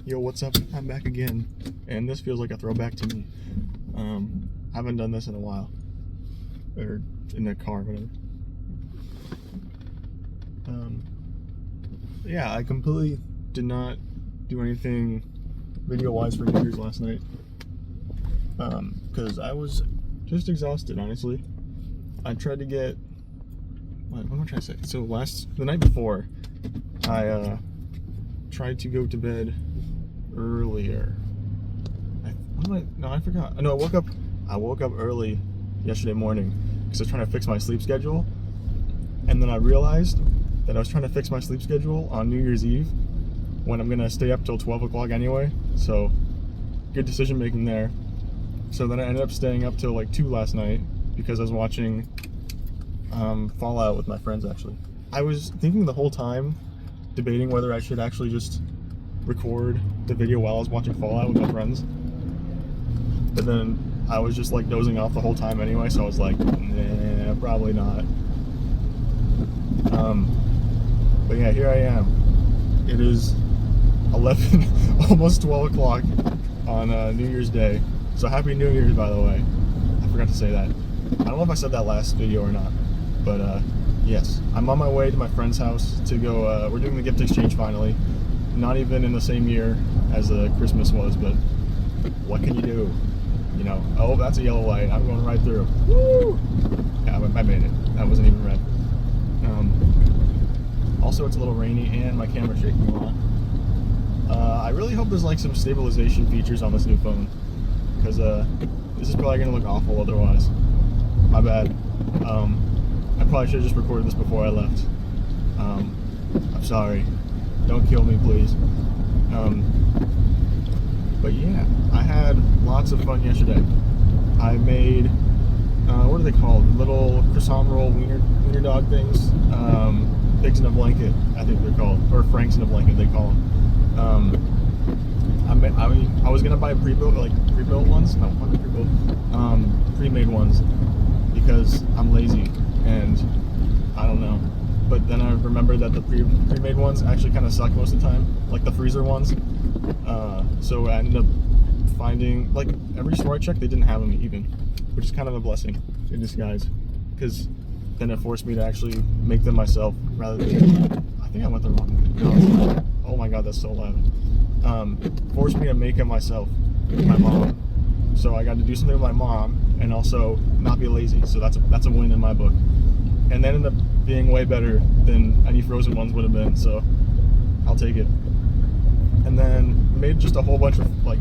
Yo, what's up? I'm back again, and this feels like a throwback to me. I haven't done this in a while, or in the car, whatever. Yeah, I completely did not do anything video-wise for New Year's last night, because I was just exhausted, honestly. I tried to get, what am I trying to say? So the night before, I tried to go to bed earlier. I forgot. No, I woke up early yesterday morning because I was trying to fix my sleep schedule, and then I realized that I was trying to fix my sleep schedule on New Year's Eve when I'm gonna stay up till 12 o'clock anyway. So good decision making there. So then I ended up staying up till like 2 last night because I was watching Fallout with my friends. Actually, I was thinking the whole time, debating whether I should actually just record the video while I was watching Fallout with my friends, but then I was just like dozing off the whole time anyway, so I was like, nah, probably not. But yeah, here I am. It is 11, almost 12 o'clock on New Year's Day. So happy New Year's, by the way. I forgot to say that. I don't know if I said that last video or not, but yes, I'm on my way to my friend's house to go. We're doing the gift exchange finally. Not even in the same year as Christmas was, but what can you do? You know, oh, that's a yellow light. I'm going right through. Woo! Yeah, I made it. That wasn't even red. Also, it's a little rainy and my camera's shaking a lot. I really hope there's like some stabilization features on this new phone, because this is probably gonna look awful otherwise. My bad. I probably should have just recorded this before I left. I'm sorry. Don't kill me, please. But yeah, I had lots of fun yesterday. I made, what are they called? Little croissant roll wiener dog things. Pigs in a blanket, I think they're called, or Franks in a blanket, they call them. I was gonna buy pre-built ones. No, not pre-built. Pre-made ones, because I'm lazy and I don't know. But then I remembered that the pre-made ones actually kind of suck most of the time, like the freezer ones. So I ended up finding, like, every store I checked, they didn't have them even, which is kind of a blessing in disguise, because then it forced me to actually make them myself rather than, I think I went the wrong way. No, oh my god, that's so loud. Forced me to make it myself with my mom. So I got to do something with my mom and also not be lazy. So that's a win in my book. And that ended up being way better than any frozen ones would have been. So I'll take it. And then made just a whole bunch of like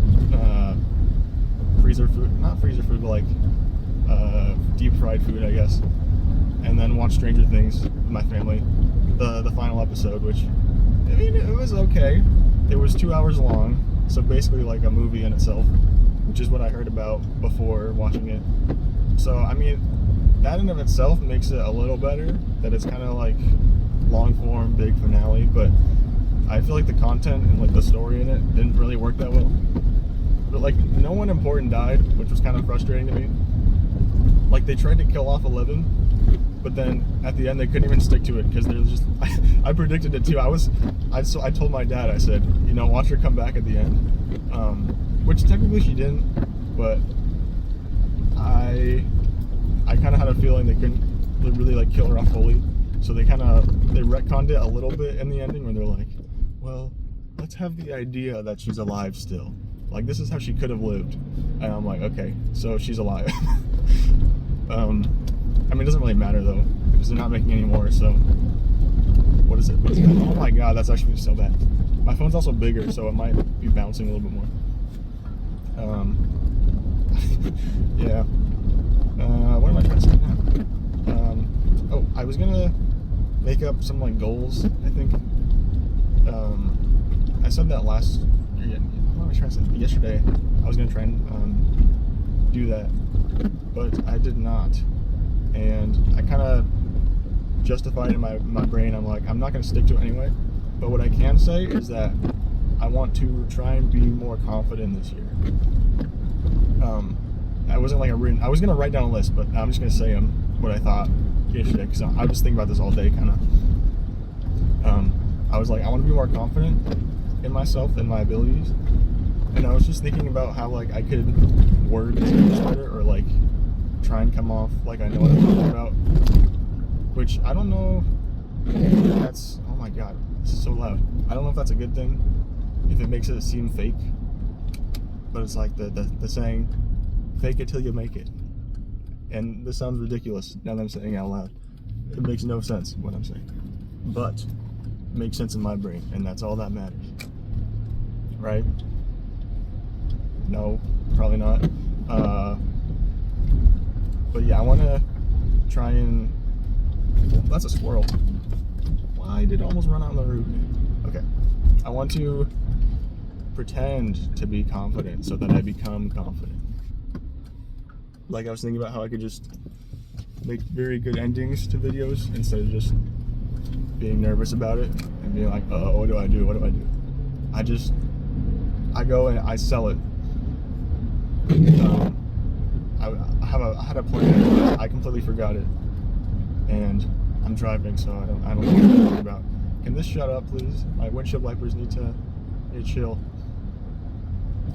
freezer food, not freezer food, but like deep fried food, I guess. And then watched Stranger Things with my family, the final episode, which, I mean, it was okay. It was 2 hours long, so basically like a movie in itself, which is what I heard about before watching it. So, I mean, that in of itself makes it a little better, that it's kind of like long form, big finale, but I feel like the content and like the story in it didn't really work that well. But like, no one important died, which was kind of frustrating to me. Like, they tried to kill off 11, but then at the end they couldn't even stick to it, because there's just, I predicted it too. I told my dad, I said, you know, watch her come back at the end, which technically she didn't, but I kind of had a feeling they couldn't really like kill her off fully, so they retconned it a little bit in the ending where they're like, well, let's have the idea that she's alive still, like this is how she could have lived, and I'm like, okay, so she's alive. I mean, it doesn't really matter though, because they're not making any more, so what is it? Oh my god, that's actually so bad. My phone's also bigger, so it might be bouncing a little bit more. Yeah. What am I trying to say now? Oh, I was gonna make up some like goals, I think. I said that what was I trying to say? Yesterday, I was gonna try and do that, but I did not. And I kind of justified in my brain, I'm like, I'm not going to stick to it anyway. But what I can say is that I want to try and be more confident this year. I wasn't like I was going to write down a list, but I'm just going to say what I thought yesterday, because I was thinking about this all day, kind of. I was like, I want to be more confident, in myself and my abilities. And I was just thinking about how like I could word this better, or like try and come off like I know what I'm talking about. Which I don't know if that's, oh my god, this is so loud. I don't know if that's a good thing, if it makes it seem fake. But it's like the saying, fake it till you make it. And this sounds ridiculous now that I'm saying it out loud. It makes no sense what I'm saying. But it makes sense in my brain, and that's all that matters. Right? No, probably not. But yeah, I want to try and... That's a squirrel. Why did it almost run out on the road? Okay. I want to pretend to be confident so that I become confident. Like, I was thinking about how I could just make very good endings to videos instead of just being nervous about it and being like, oh, what do I do? What do I do? I go and I sell it. I had a plan. I completely forgot it, and I'm driving, so I don't know what I'm talking about. Can this shut up, please? My windshield wipers need to chill.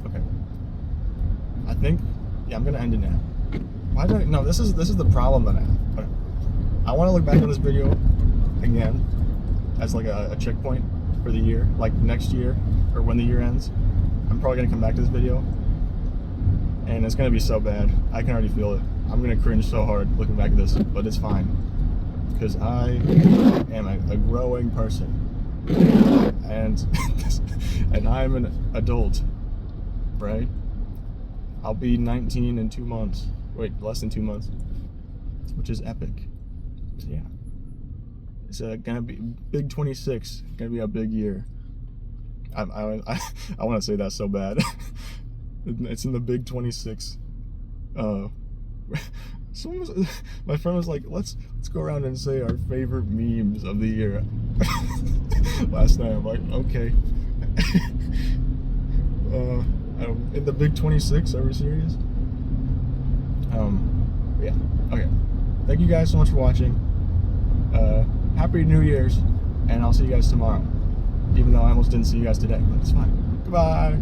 Okay. I think, yeah, I'm gonna end it now. Why do I? No, this is the problem that I have. Okay. I want to look back on this video again as like a checkpoint for the year, like next year or when the year ends. I'm probably gonna come back to this video, and it's gonna be so bad. I can already feel it. I'm gonna cringe so hard looking back at this, but it's fine because I am a growing person, and and I'm an adult, right? I'll be 19 in 2 months. Wait, less than 2 months, which is epic. So yeah, it's gonna be big 26. Gonna be a big year. I want to say that so bad. It's in the big 26. My friend was like, let's go around and say our favorite memes of the year. Last night I'm like, okay. In the big 26, are we serious? Yeah, okay. Thank you guys so much for watching. Happy New Year's, and I'll see you guys tomorrow. Even though I almost didn't see you guys today, but it's fine. Goodbye.